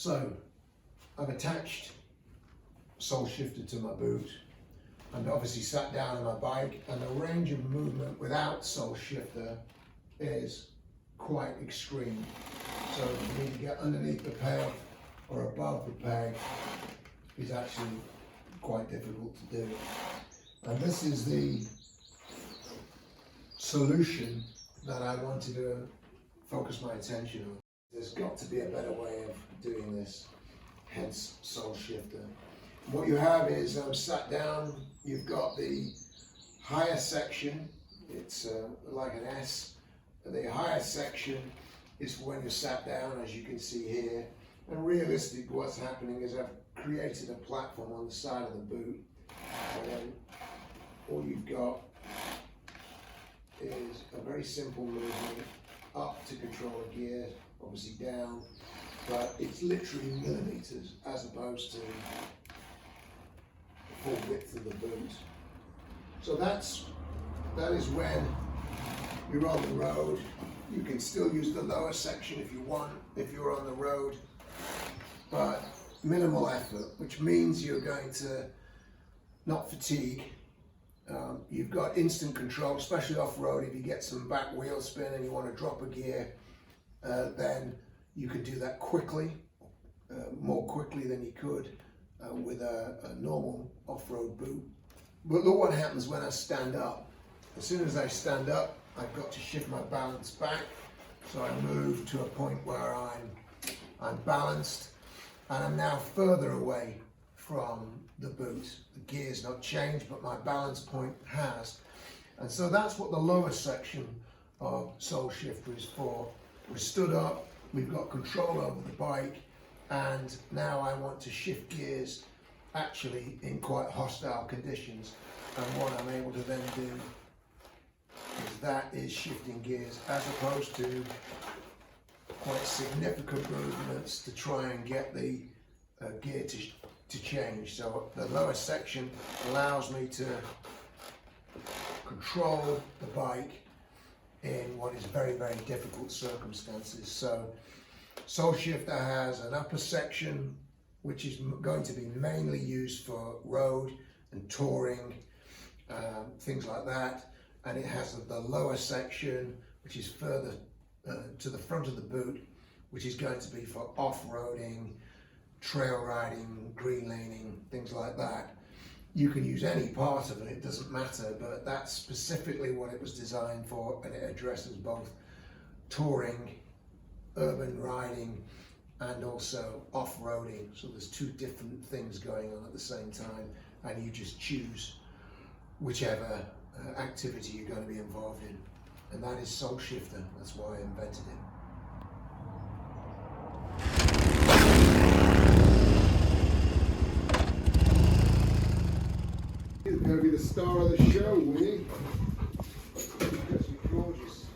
So I've attached SOLESHFTR to my boot and obviously sat down on my bike, and the range of movement without SOLESHFTR is quite extreme. So for me to get underneath the peg or above the peg is actually quite difficult to do. And this is the solution that I wanted to focus my attention on. There's got to be a better way of doing this, hence SOLESHFTR. What you have is sat down, you've got the higher section, it's like an S. The higher section is when you're sat down, as you can see here. And realistically what's happening is I've created a platform on the side of the boot, and then all you've got is a very simple movement up to control a gear, obviously down, but it's literally millimeters as opposed to the full width of the boot. So that is when you're on the road. You can still use the lower section if you want, if you're on the road, but minimal effort, which means you're going to not fatigue. You've got instant control, especially off-road. If you get some back wheel spin and you want to drop a gear, then you can do that quickly, more quickly than you could with a normal off-road boot. But look what happens when I stand up. As soon as I stand up, I've got to shift my balance back. So I move to a point where I'm balanced, and I'm now further away from the boot. The gear's not changed, but my balance point has. And so that's what the lower section of SOLESHFTR is for. We're stood up, we've got control over the bike, and now I want to shift gears actually in quite hostile conditions. And what I'm able to then do is that is shifting gears as opposed to quite significant movements to try and get the gear to change. So the lower section allows me to control the bike in what is very, very difficult circumstances. So SOLESHFTR has an upper section which is going to be mainly used for road and touring, things like that. And it has the lower section, which is further to the front of the boot, which is going to be for off-roading, trail riding, green laning, things like that. You can use any part of it, it doesn't matter, but that's specifically what it was designed for, and it addresses both touring, urban riding, and also off-roading. So there's two different things going on at the same time, and you just choose whichever activity you're going to be involved in. And that is SOLESHFTR, that's why I invented it. You're going to be the star of the show, Winnie. Because you're gorgeous.